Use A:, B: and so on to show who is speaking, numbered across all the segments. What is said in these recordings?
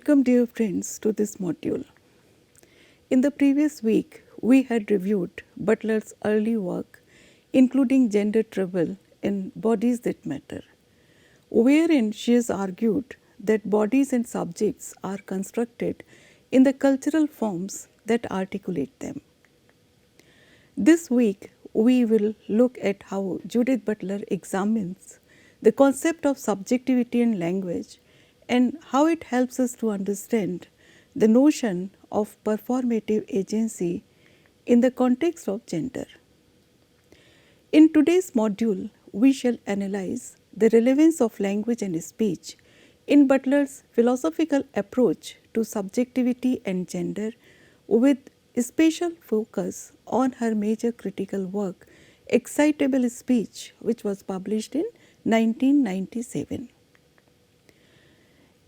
A: Welcome, dear friends, to this module. In the previous week, we had reviewed Butler's early work, including Gender Trouble in Bodies That Matter, wherein she has argued that bodies and subjects are constructed in the cultural forms that articulate them. This week, we will look at how Judith Butler examines the concept of subjectivity in language and how it helps us to understand the notion of performative agency in the context of gender. In today's module, we shall analyze the relevance of language and speech in Butler's philosophical approach to subjectivity and gender, with special focus on her major critical work, Excitable Speech, which was published in 1997.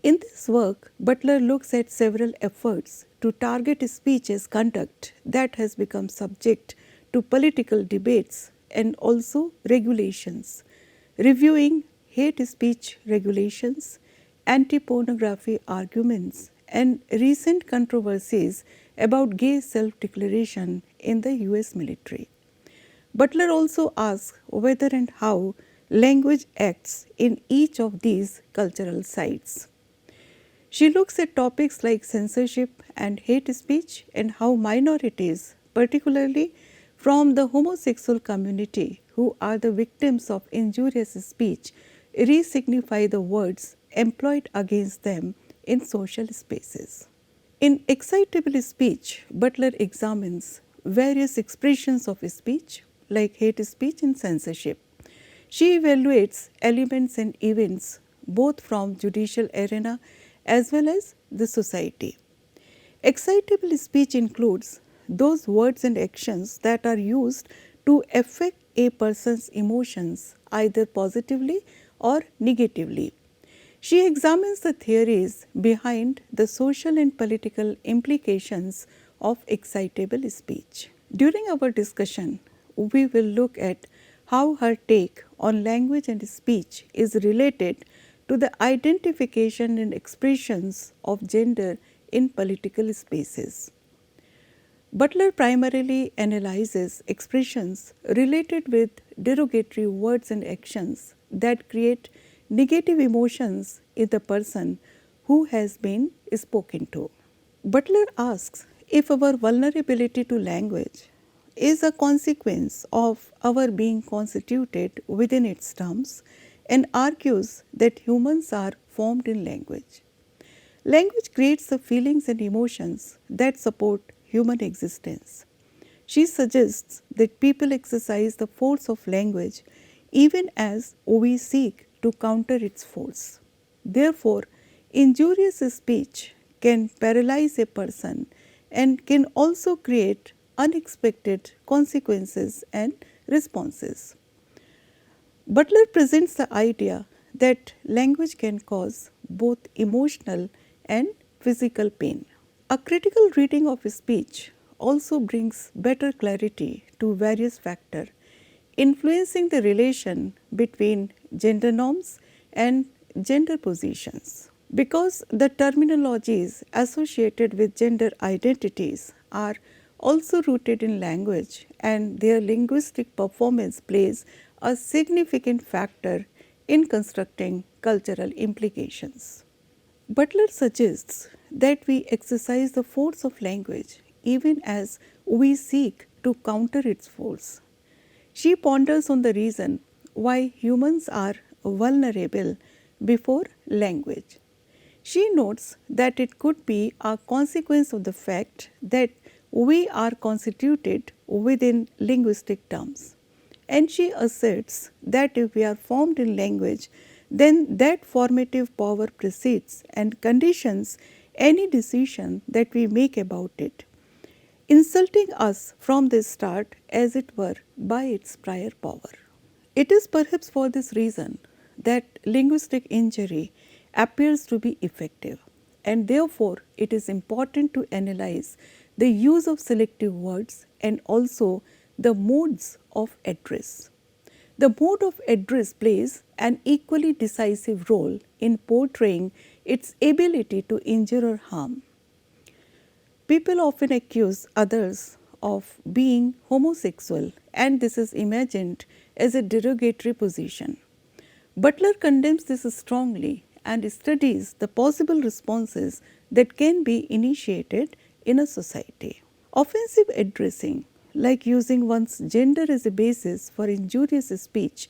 A: In this work, Butler looks at several efforts to target speech as conduct that has become subject to political debates and also regulations, reviewing hate speech regulations, anti-pornography arguments, and recent controversies about gay self-declaration in the US military. Butler also asks whether and how language acts in each of these cultural sites. She looks at topics like censorship and hate speech and how minorities, particularly from the homosexual community who are the victims of injurious speech, re-signify the words employed against them in social spaces. In Excitable Speech, Butler examines various expressions of speech like hate speech and censorship. She evaluates elements and events both from judicial arena as well as the society. Excitable speech includes those words and actions that are used to affect a person's emotions either positively or negatively. She examines the theories behind the social and political implications of excitable speech. During our discussion, we will look at how her take on language and speech is related to the identification and expressions of gender in political spaces. Butler primarily analyzes expressions related with derogatory words and actions that create negative emotions in the person who has been spoken to. Butler asks if our vulnerability to language is a consequence of our being constituted within its terms, and argues that humans are formed in language. Language creates the feelings and emotions that support human existence. She suggests that people exercise the force of language even as we seek to counter its force. Therefore, injurious speech can paralyze a person and can also create unexpected consequences and responses. Butler presents the idea that language can cause both emotional and physical pain. A critical reading of speech also brings better clarity to various factors influencing the relation between gender norms and gender positions. Because the terminologies associated with gender identities are also rooted in language and their linguistic performance plays a significant factor in constructing cultural implications. Butler suggests that we exercise the force of language even as we seek to counter its force. She ponders on the reason why humans are vulnerable before language. She notes that it could be a consequence of the fact that we are constituted within linguistic terms. And she asserts that if we are formed in language, then that formative power precedes and conditions any decision that we make about it, insulting us from the start as it were by its prior power. It is perhaps for this reason that linguistic injury appears to be effective, and therefore it is important to analyze the use of selective words and also the modes of address. The mode of address plays an equally decisive role in portraying its ability to injure or harm. People often accuse others of being homosexual, and this is imagined as a derogatory position. Butler condemns this strongly and studies the possible responses that can be initiated in a society. Offensive addressing, like using one's gender as a basis for injurious speech,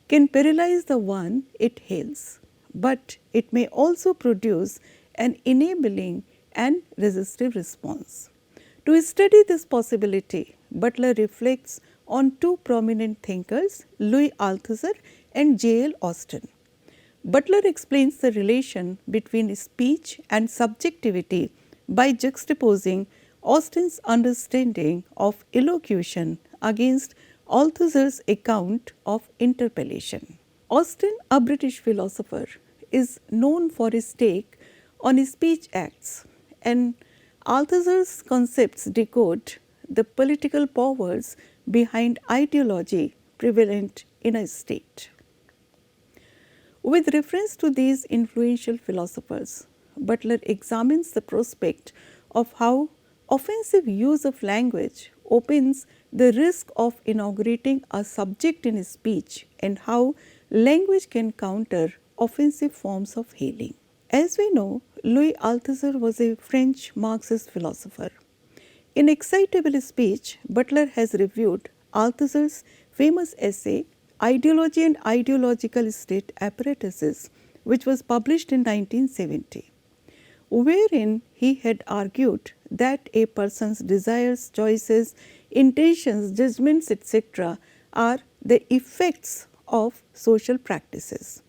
A: can paralyze the one it hails, but it may also produce an enabling and resistive response. To study this possibility, Butler reflects on two prominent thinkers, Louis Althusser and J.L. Austin. Butler explains the relation between speech and subjectivity by juxtaposing Austin's understanding of elocution against Althusser's account of interpellation. Austin, a British philosopher, is known for his take on speech acts, and Althusser's concepts decode the political powers behind ideology prevalent in a state. With reference to these influential philosophers, Butler examines the prospect of how offensive use of language opens the risk of inaugurating a subject in speech and how language can counter offensive forms of hailing. As we know, Louis Althusser was a French Marxist philosopher. In Excitable Speech, Butler has reviewed Althusser's famous essay Ideology and Ideological State Apparatuses, which was published in 1970, wherein he had argued that a person's desires, choices, intentions, judgments, etc. are the effects of social practices.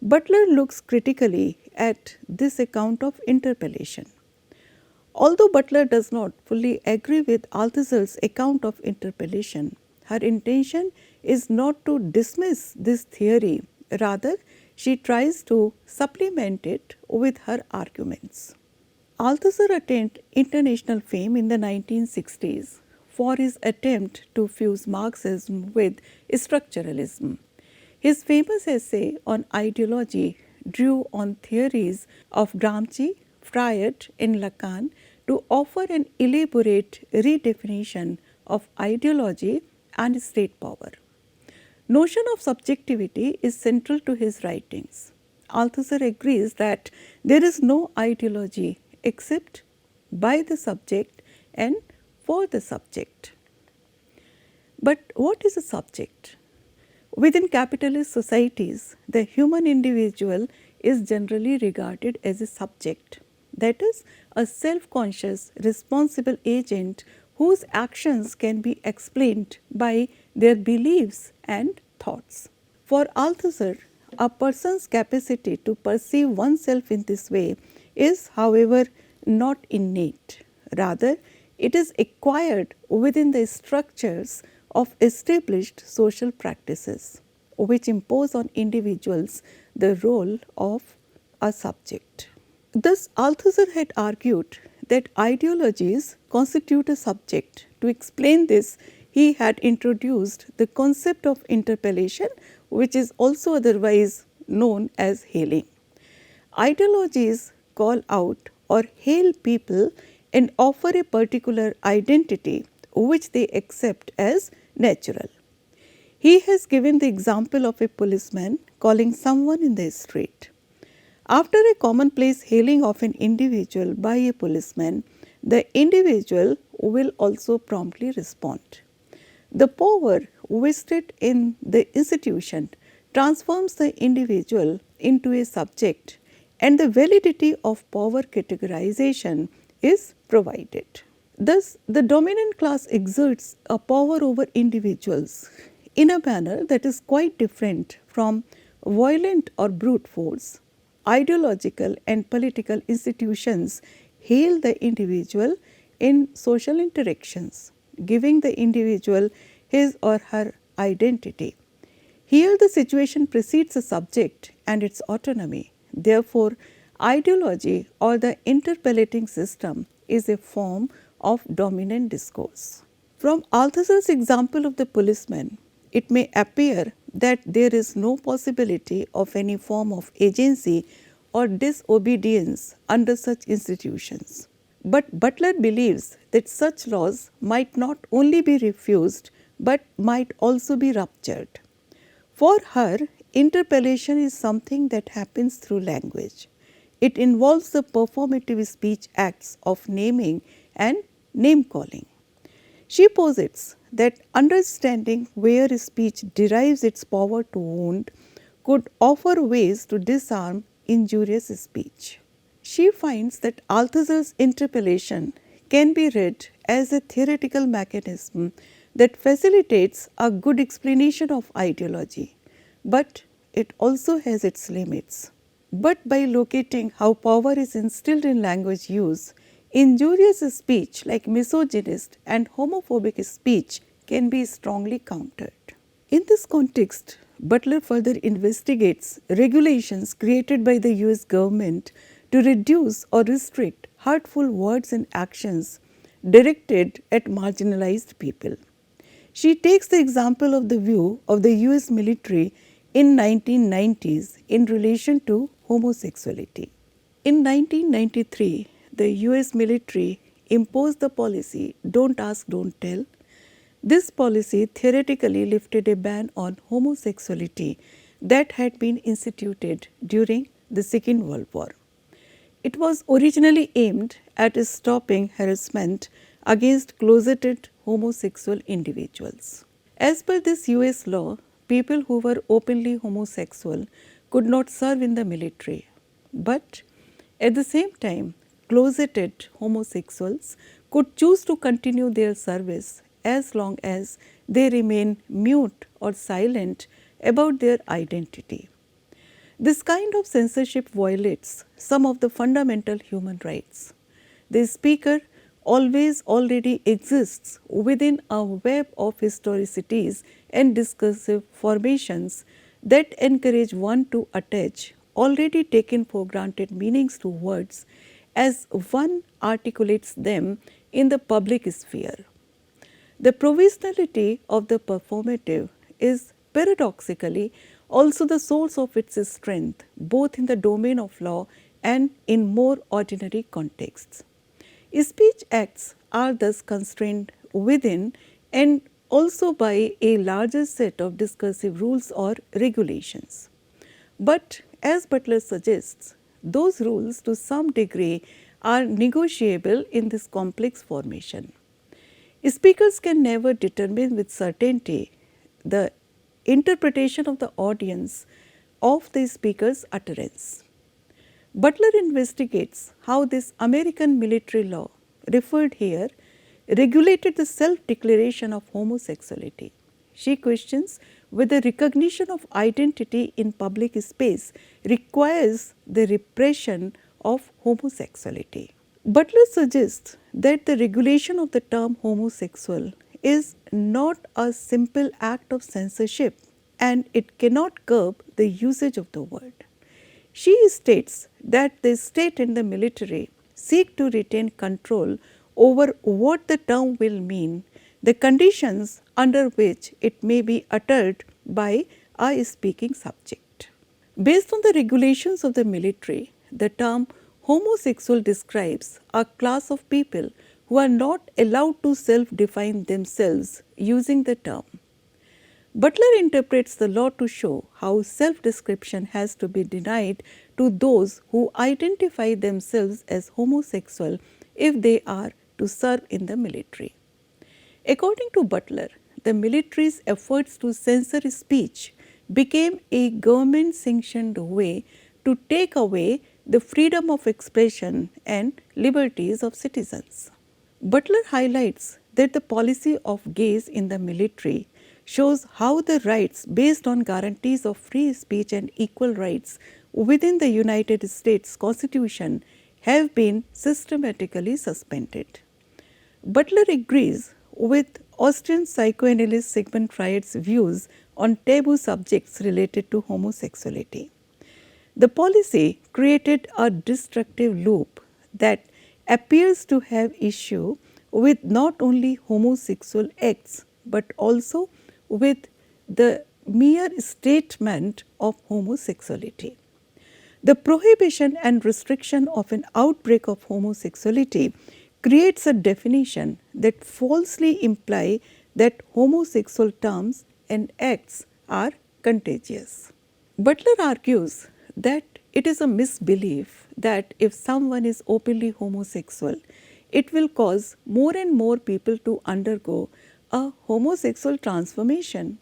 A: Butler looks critically at this account of interpellation. Although Butler does not fully agree with Althusser's account of interpellation, her intention is not to dismiss this theory, rather she tries to supplement it with her arguments. Althusser attained international fame in the 1960s for his attempt to fuse Marxism with structuralism. His famous essay on ideology drew on theories of Gramsci, Freud and Lacan to offer an elaborate redefinition of ideology and state power. Notion of subjectivity is central to his writings. Althusser agrees that there is no ideology except by the subject and for the subject. But what is a subject? Within capitalist societies, the human individual is generally regarded as a subject, that is, a self-conscious, responsible agent whose actions can be explained by their beliefs and thoughts. For Althusser, a person's capacity to perceive oneself in this way is, however, not innate. Rather, it is acquired within the structures of established social practices, which impose on individuals the role of a subject. Thus, Althusser had argued that ideologies constitute a subject. To explain this, he had introduced the concept of interpellation, which is also otherwise known as hailing. Ideologies call out or hail people and offer a particular identity which they accept as natural. He has given the example of a policeman calling someone in the street. After a commonplace hailing of an individual by a policeman, the individual will also promptly respond. The power vested in the institution transforms the individual into a subject, and the validity of power categorization is provided. Thus, the dominant class exerts a power over individuals in a manner that is quite different from violent or brute force. Ideological and political institutions hail the individual in social interactions, giving the individual his or her identity. Here the situation precedes a subject and its autonomy. Therefore, ideology or the interpellating system is a form of dominant discourse. From Althusser's example of the policeman, it may appear that there is no possibility of any form of agency or disobedience under such institutions. But Butler believes that such laws might not only be refused but might also be ruptured. For her, interpellation is something that happens through language. It involves the performative speech acts of naming and name calling. She posits that understanding where speech derives its power to wound could offer ways to disarm injurious speech. She finds that Althusser's interpellation can be read as a theoretical mechanism that facilitates a good explanation of ideology, but it also has its limits. But by locating how power is instilled in language use, injurious speech like misogynist and homophobic speech can be strongly countered. In this context, Butler further investigates regulations created by the US government to reduce or restrict hurtful words and actions directed at marginalized people. She takes the example of the view of the US military in 1990s in relation to homosexuality. In 1993, the US military imposed the policy "Don't ask, don't tell." This policy theoretically lifted a ban on homosexuality that had been instituted during the Second World War. It was originally aimed at stopping harassment against closeted homosexual individuals. As per this US law, people who were openly homosexual could not serve in the military, but at the same time, closeted homosexuals could choose to continue their service as long as they remain mute or silent about their identity. This kind of censorship violates some of the fundamental human rights. The speaker always already exists within a web of historicities and discursive formations that encourage one to attach already taken for granted meanings to words as one articulates them in the public sphere. The provisionality of the performative is paradoxically also the source of its strength, both in the domain of law and in more ordinary contexts. Speech acts are thus constrained within and also by a larger set of discursive rules or regulations. But as Butler suggests, those rules to some degree are negotiable in this complex formation. Speakers can never determine with certainty the interpretation of the audience of the speaker's utterance. Butler investigates how this American military law, referred here, regulated the self-declaration of homosexuality. She questions whether recognition of identity in public space requires the repression of homosexuality. Butler suggests that the regulation of the term homosexual is not a simple act of censorship and it cannot curb the usage of the word. She states that the state and the military seek to retain control over what the term will mean, the conditions under which it may be uttered by a speaking subject. Based on the regulations of the military, the term homosexual describes a class of people who are not allowed to self-define themselves using the term. Butler interprets the law to show how self-description has to be denied to those who identify themselves as homosexual if they are to serve in the military. According to Butler, the military's efforts to censor speech became a government-sanctioned way to take away the freedom of expression and liberties of citizens. Butler highlights that the policy of gays in the military shows how the rights based on guarantees of free speech and equal rights within the United States Constitution have been systematically suspended. Butler agrees with Austrian psychoanalyst Sigmund Freud's views on taboo subjects related to homosexuality. The policy created a destructive loop that appears to have issue with not only homosexual acts but also with the mere statement of homosexuality. The prohibition and restriction of an outbreak of homosexuality creates a definition that falsely imply that homosexual terms and acts are contagious. Butler argues that it is a misbelief that if someone is openly homosexual, it will cause more and more people to undergo a homosexual transformation.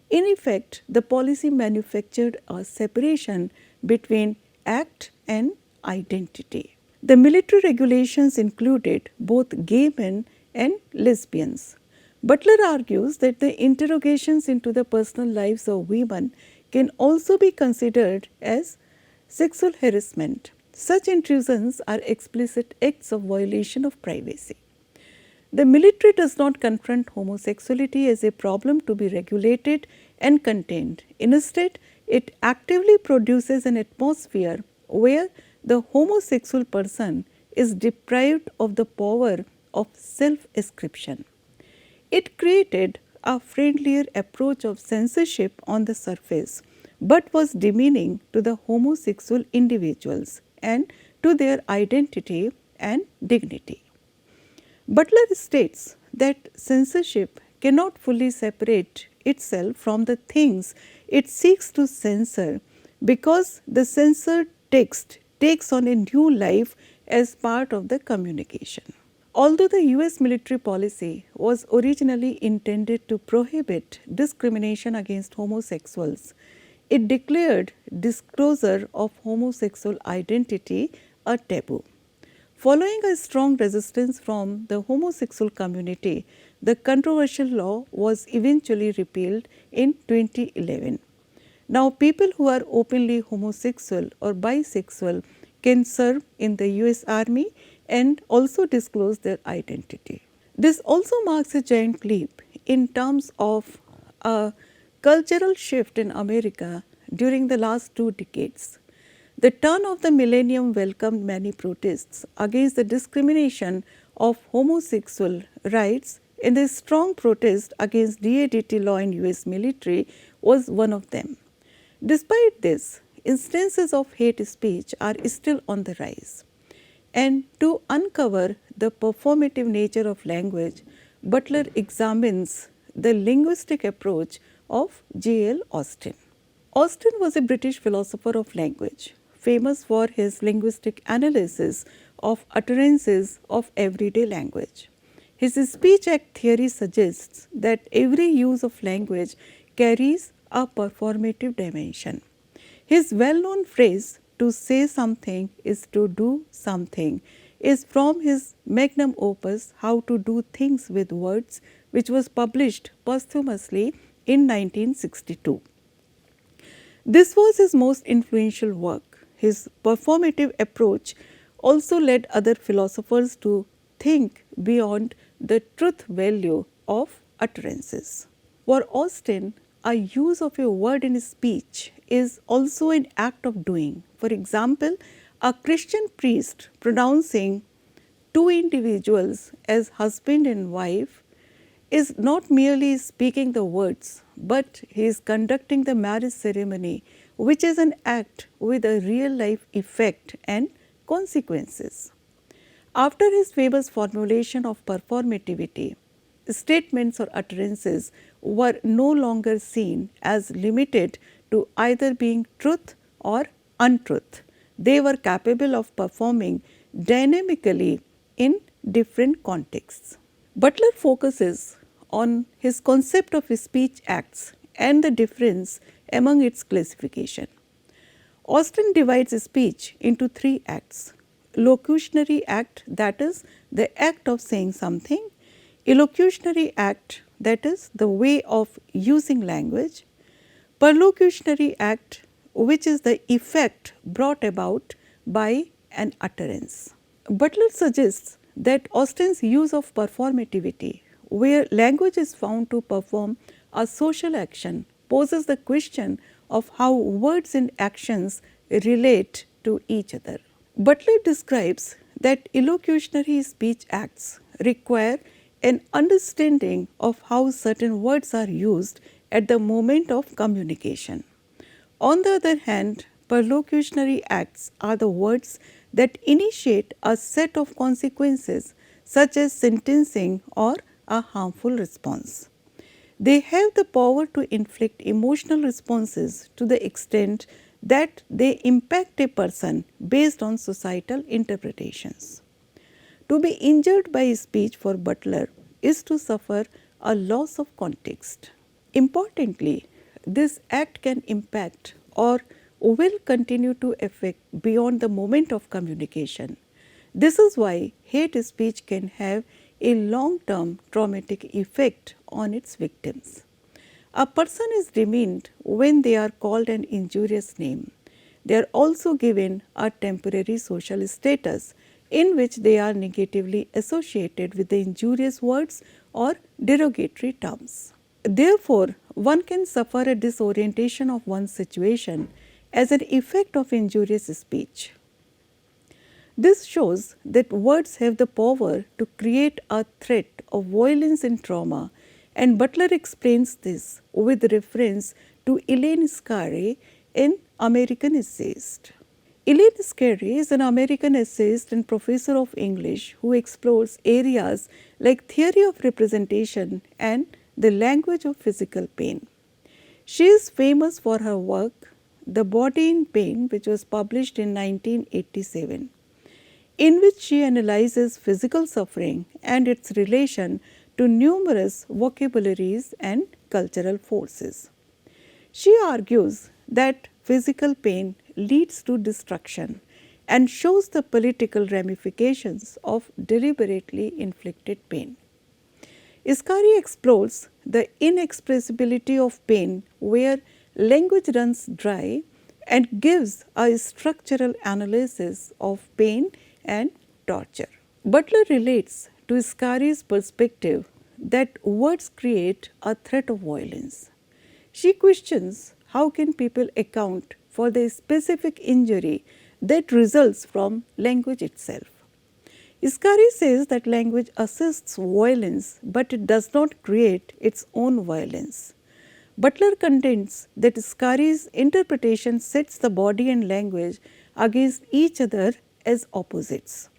A: In effect, the policy manufactured a separation between act and identity. The military regulations included both gay men and lesbians. Butler argues that the interrogations into the personal lives of women can also be considered as sexual harassment. Such intrusions are explicit acts of violation of privacy. The military does not confront homosexuality as a problem to be regulated and contained. Instead, it actively produces an atmosphere where the homosexual person is deprived of the power of self-ascription. It created a friendlier approach of censorship on the surface, but was demeaning to the homosexual individuals and to their identity and dignity. Butler states that censorship cannot fully separate itself from the things it seeks to censor because the censored text takes on a new life as part of the communication. Although the US military policy was originally intended to prohibit discrimination against homosexuals, it declared disclosure of homosexual identity a taboo. Following a strong resistance from the homosexual community, the controversial law was eventually repealed in 2011. Now, people who are openly homosexual or bisexual can serve in the US Army and also disclose their identity. This also marks a giant leap in terms of a cultural shift in America during the last 2 decades. The turn of the millennium welcomed many protests against the discrimination of homosexual rights, and the strong protest against DADT law in US military was one of them. Despite this, instances of hate speech are still on the rise. And to uncover the performative nature of language, Butler examines the linguistic approach of J.L. Austin. Austin was a British philosopher of language, famous for his linguistic analysis of utterances of everyday language. His speech act theory suggests that every use of language carries a performative dimension. His well-known phrase, "to say something is to do something," is from his magnum opus, How to Do Things with Words, which was published posthumously in 1962. This was his most influential work. His performative approach also led other philosophers to think beyond the truth value of utterances. For Austin, a use of a word in speech is also an act of doing. For example, a Christian priest pronouncing two individuals as husband and wife is not merely speaking the words, but he is conducting the marriage ceremony, which is an act with a real life effect and consequences. After his famous formulation of performativity, statements or utterances were no longer seen as limited to either being truth or untruth. They were capable of performing dynamically in different contexts. Butler focuses on his concept of speech acts and the difference among its classification. Austin divides speech into 3 acts: locutionary act, that is the act of saying something; illocutionary act, that is the way of using language; perlocutionary act, which is the effect brought about by an utterance. Butler suggests that Austin's use of performativity, where language is found to perform a social action, poses the question of how words and actions relate to each other. Butler describes that illocutionary speech acts require an understanding of how certain words are used at the moment of communication. On the other hand, perlocutionary acts are the words that initiate a set of consequences such as sentencing or a harmful response. They have the power to inflict emotional responses to the extent that they impact a person based on societal interpretations. To be injured by speech for Butler is to suffer a loss of context. Importantly, this act can impact or will continue to affect beyond the moment of communication. This is why hate speech can have a long-term traumatic effect on its victims. A person is demeaned when they are called an injurious name. They are also given a temporary social status in which they are negatively associated with the injurious words or derogatory terms. Therefore, one can suffer a disorientation of one's situation as an effect of injurious speech. This shows that words have the power to create a threat of violence and trauma, and Butler explains this with reference to Elaine Scarry in American Essayist. Elaine Scarry is an American essayist and professor of English who explores areas like theory of representation and the language of physical pain. She is famous for her work, The Body in Pain, which was published in 1987, in which she analyzes physical suffering and its relation to numerous vocabularies and cultural forces. She argues that physical pain leads to destruction and shows the political ramifications of deliberately inflicted pain. Scarry explores the inexpressibility of pain where language runs dry and gives a structural analysis of pain and torture. Butler relates to Scarry's perspective that words create a threat of violence. She questions how can people account for the specific injury that results from language itself. Scarry says that language assists violence, but it does not create its own violence. Butler contends that Scarry's interpretation sets the body and language against each other as opposites.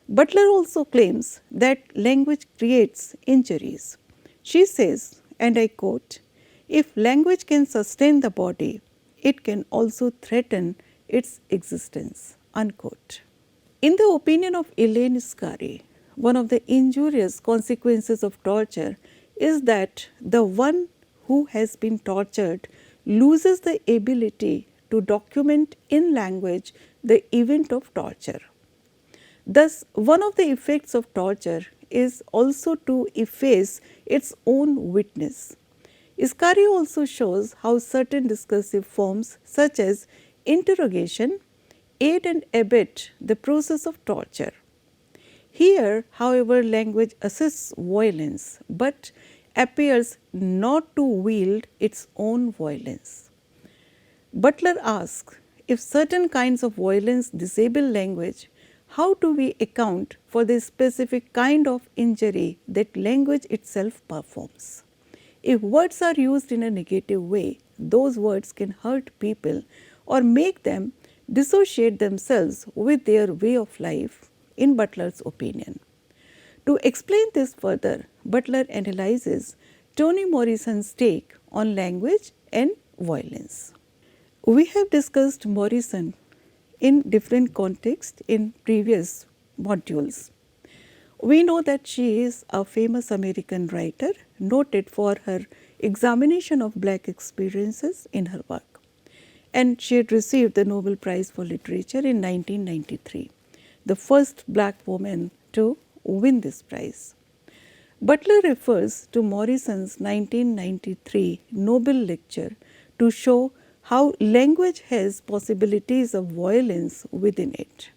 A: Butler also claims that language creates injuries. She says, and I quote, "If language can sustain the body, it can also threaten its existence," unquote. In the opinion of Elaine Scarry, one of the injurious consequences of torture is that the one who has been tortured loses the ability to document in language the event of torture. Thus, one of the effects of torture is also to efface its own witness. Scarry also shows how certain discursive forms such as interrogation aid and abet the process of torture. Here, however, language assists violence but appears not to wield its own violence. Butler asks, if certain kinds of violence disable language, how do we account for the specific kind of injury that language itself performs? If words are used in a negative way, those words can hurt people or make them dissociate themselves with their way of life, in Butler's opinion. To explain this further, Butler analyzes Toni Morrison's take on language and violence. We have discussed Morrison in different contexts in previous modules. We know that she is a famous American writer noted for her examination of Black experiences in her work, and she had received the Nobel Prize for Literature in 1993, the first Black woman to win this prize. Butler refers to Morrison's 1993 Nobel lecture to show how language has possibilities of violence within it.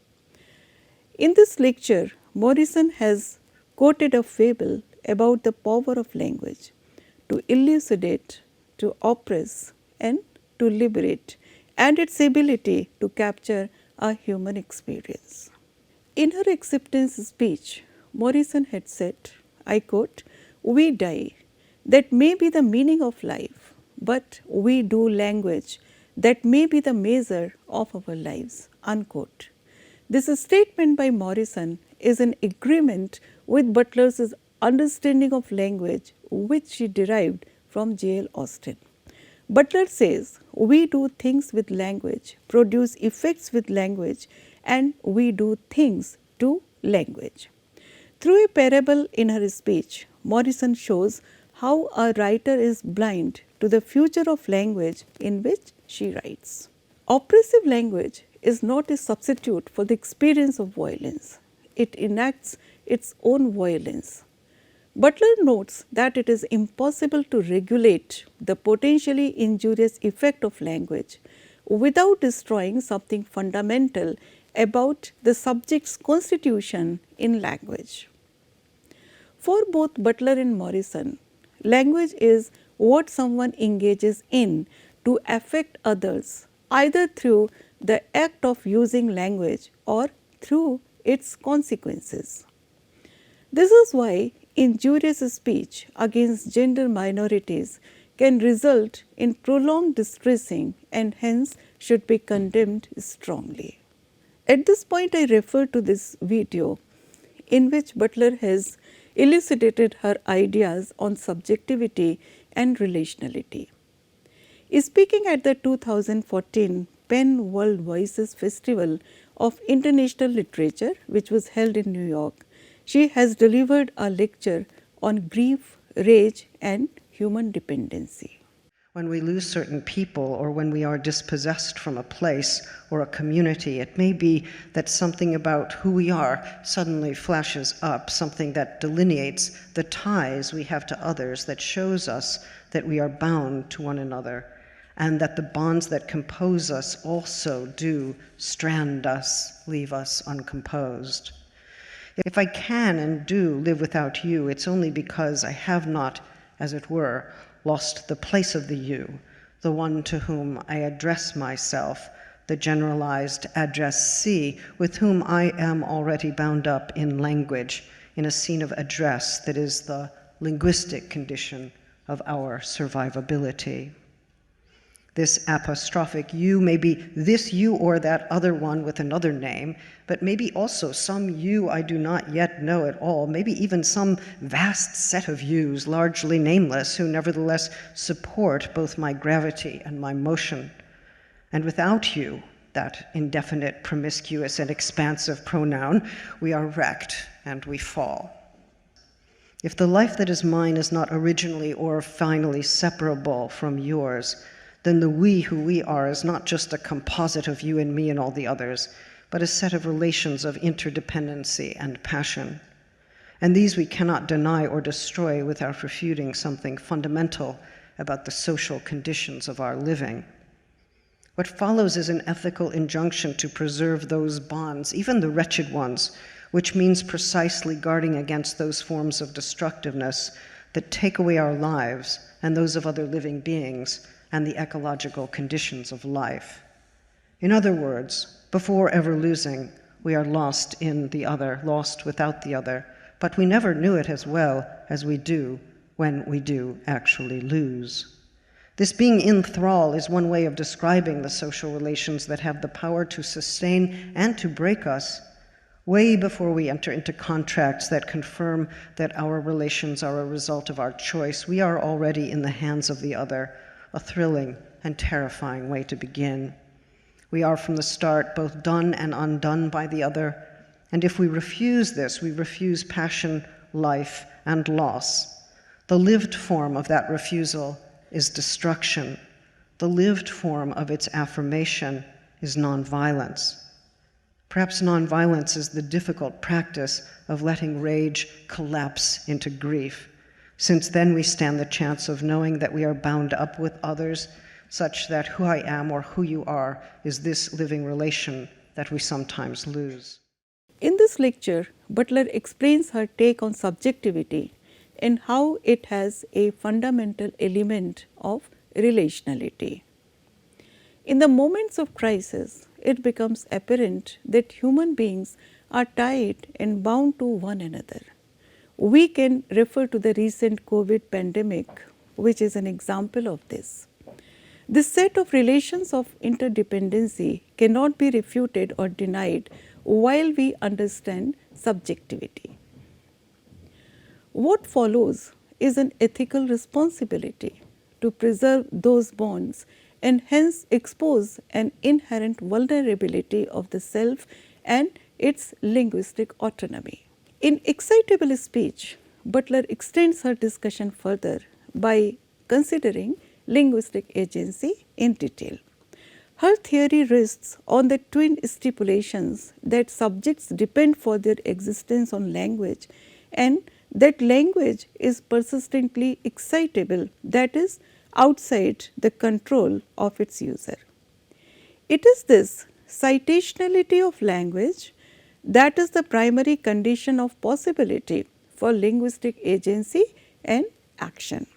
A: In this lecture, Morrison has quoted a fable about the power of language to elucidate, to oppress, and to liberate, and its ability to capture a human experience. In her acceptance speech, Morrison had said, I quote, "We die, that may be the meaning of life, but we do language, that may be the measure of our lives, unquote. This statement by Morrison is in agreement with Butler's understanding of language, which she derived from J.L. Austin. Butler says, we do things with language, produce effects with language, and we do things to language. Through a parable in her speech, Morrison shows how a writer is blind to the future of language in which she writes. Oppressive language is not a substitute for the experience of violence. It enacts its own violence. Butler notes that it is impossible to regulate the potentially injurious effect of language without destroying something fundamental about the subject's constitution in language. For both Butler and Morrison, language is what someone engages in to affect others, either through the act of using language or through its consequences. This is why injurious speech against gender minorities can result in prolonged distressing and hence should be condemned strongly. At this point, I refer to this video in which Butler has elucidated her ideas on subjectivity and relationality. Speaking at the 2014 Penn World Voices Festival of International Literature, which was held in New York, she has delivered a lecture on grief, rage, and human dependency.
B: When we lose certain people or when we are dispossessed from a place or a community, it may be that something about who we are suddenly flashes up, something that delineates the ties we have to others, that shows us that we are bound to one another, and that the bonds that compose us also do strand us, leave us uncomposed. If I can and do live without you, it's only because I have not, as it were, lost the place of the you, the one to whom I address myself, the generalized addressee with whom I am already bound up in language, in a scene of address that is the linguistic condition of our survivability. This apostrophic you may be this you or that other one with another name, but maybe also some you I do not yet know at all, maybe even some vast set of yous, largely nameless, who nevertheless support both my gravity and my motion. And without you, that indefinite, promiscuous, and expansive pronoun, we are wrecked and we fall. If the life that is mine is not originally or finally separable from yours, then the we who we are is not just a composite of you and me and all the others, but a set of relations of interdependency and passion. And these we cannot deny or destroy without refuting something fundamental about the social conditions of our living. What follows is an ethical injunction to preserve those bonds, even the wretched ones, which means precisely guarding against those forms of destructiveness that take away our lives and those of other living beings, and the ecological conditions of life. In other words, before ever losing, we are lost in the other, lost without the other, but we never knew it as well as we do when we do actually lose. This being in thrall is one way of describing the social relations that have the power to sustain and to break us way before we enter into contracts that confirm that our relations are a result of our choice. We are already in the hands of the other, a thrilling and terrifying way to begin. We are from the start both done and undone by the other, and if we refuse this, we refuse passion, life, and loss. The lived form of that refusal is destruction. The lived form of its affirmation is nonviolence. Perhaps nonviolence is the difficult practice of letting rage collapse into grief, since then we stand the chance of knowing that we are bound up with others, such that who I am or who you are is this living relation that we sometimes lose.
A: In this lecture, Butler explains her take on subjectivity and how it has a fundamental element of relationality. In the moments of crisis, it becomes apparent that human beings are tied and bound to one another. We can refer to the recent COVID pandemic, which is an example of this. This set of relations of interdependency cannot be refuted or denied while we understand subjectivity. What follows is an ethical responsibility to preserve those bonds and hence expose an inherent vulnerability of the self and its linguistic autonomy. In excitable speech, Butler extends her discussion further by considering linguistic agency in detail. Her theory rests on the twin stipulations that subjects depend for their existence on language and that language is persistently excitable, that is, outside the control of its user. It is this citationality of language that is the primary condition of possibility for linguistic agency and action.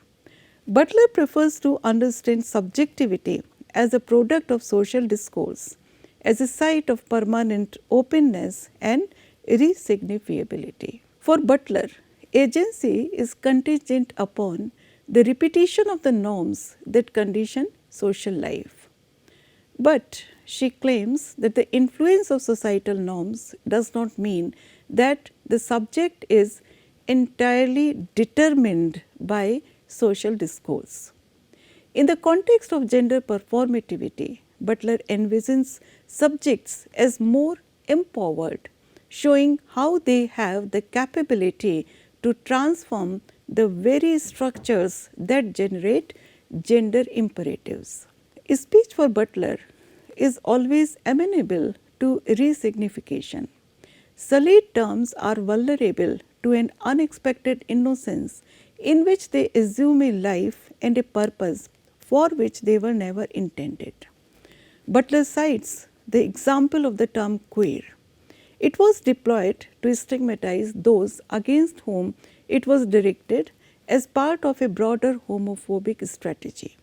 A: Butler prefers to understand subjectivity as a product of social discourse, as a site of permanent openness and re-signifiability. For Butler, agency is contingent upon the repetition of the norms that condition social life. But she claims that the influence of societal norms does not mean that the subject is entirely determined by social discourse. In the context of gender performativity, Butler envisions subjects as more empowered, showing how they have the capability to transform the very structures that generate gender imperatives. Speech for Butler is always amenable to re-signification. Sullied terms are vulnerable to an unexpected innocence in which they assume a life and a purpose for which they were never intended. Butler cites the example of the term queer. It was deployed to stigmatize those against whom it was directed as part of a broader homophobic strategy.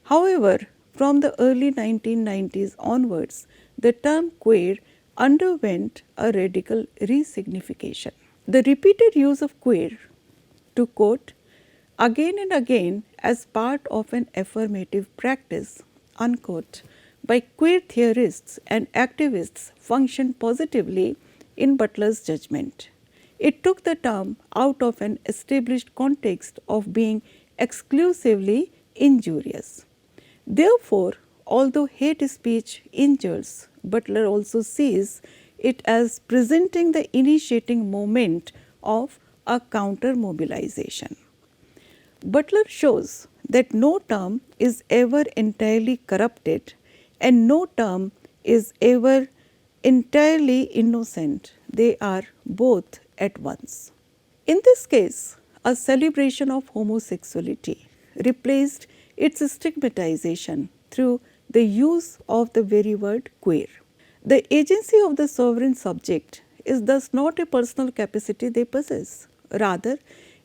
A: However, from the early 1990s onwards, the term queer underwent a radical re-signification. The repeated use of queer, to quote, again and again as part of an affirmative practice, unquote, by queer theorists and activists functioned positively in Butler's judgment. It took the term out of an established context of being exclusively injurious. Therefore, although hate speech injures, Butler also sees it as presenting the initiating moment of a counter mobilization. Butler shows that no term is ever entirely corrupted and no term is ever entirely innocent. They are both at once. In this case, a celebration of homosexuality replaced its stigmatization through the use of the very word queer. The agency of the sovereign subject is thus not a personal capacity they possess, rather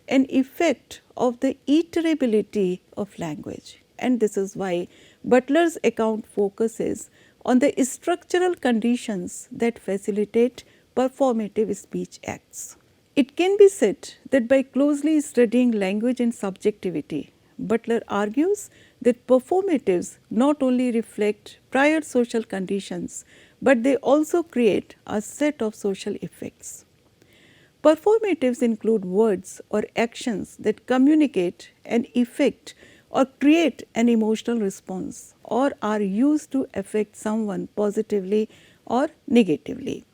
A: an effect of the iterability of language. And this is why Butler's account focuses on the structural conditions that facilitate performative speech acts. It can be said that by closely studying language and subjectivity, Butler argues that performatives not only reflect prior social conditions, but they also create a set of social effects. Performatives include words or actions that communicate an effect or create an emotional response or are used to affect someone positively or negatively.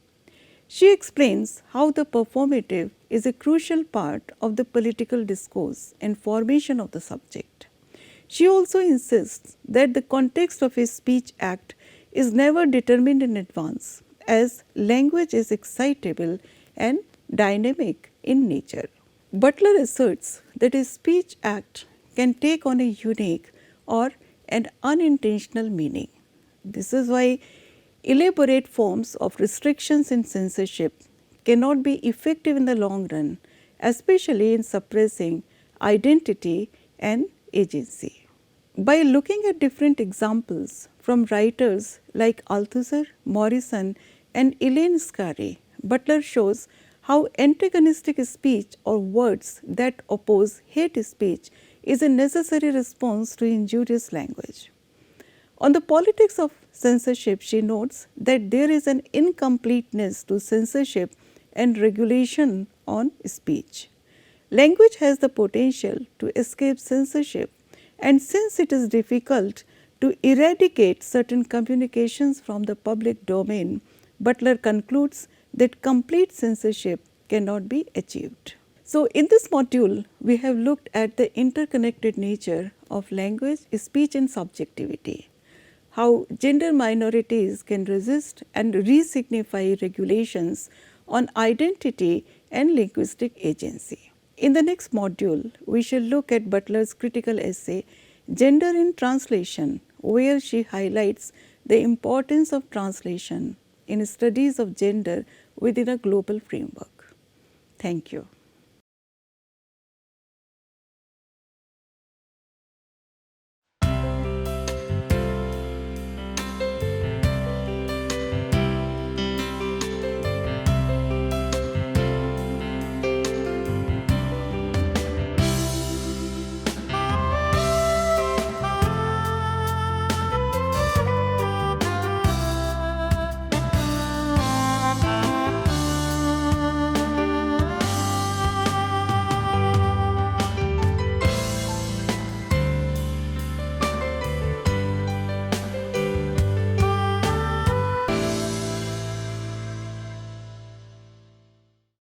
A: She explains how the performative is a crucial part of the political discourse and formation of the subject. She also insists that the context of a speech act is never determined in advance, as language is excitable and dynamic in nature. Butler asserts that a speech act can take on a unique or an unintentional meaning. This is why elaborate forms of restrictions and censorship cannot be effective in the long run, especially in suppressing identity and agency. By looking at different examples from writers like Althusser, Morrison, and Elaine Scarry, Butler shows how antagonistic speech or words that oppose hate speech is a necessary response to injurious language. On the politics of censorship, she notes that there is an incompleteness to censorship and regulation on speech. Language has the potential to escape censorship, and since it is difficult to eradicate certain communications from the public domain, Butler concludes that complete censorship cannot be achieved. So, in this module, we have looked at the interconnected nature of language, speech and subjectivity, how gender minorities can resist and re-signify regulations on identity and linguistic agency. In the next module, we shall look at Butler's critical essay, Gender in Translation, where she highlights the importance of translation in studies of gender within a global framework. Thank you.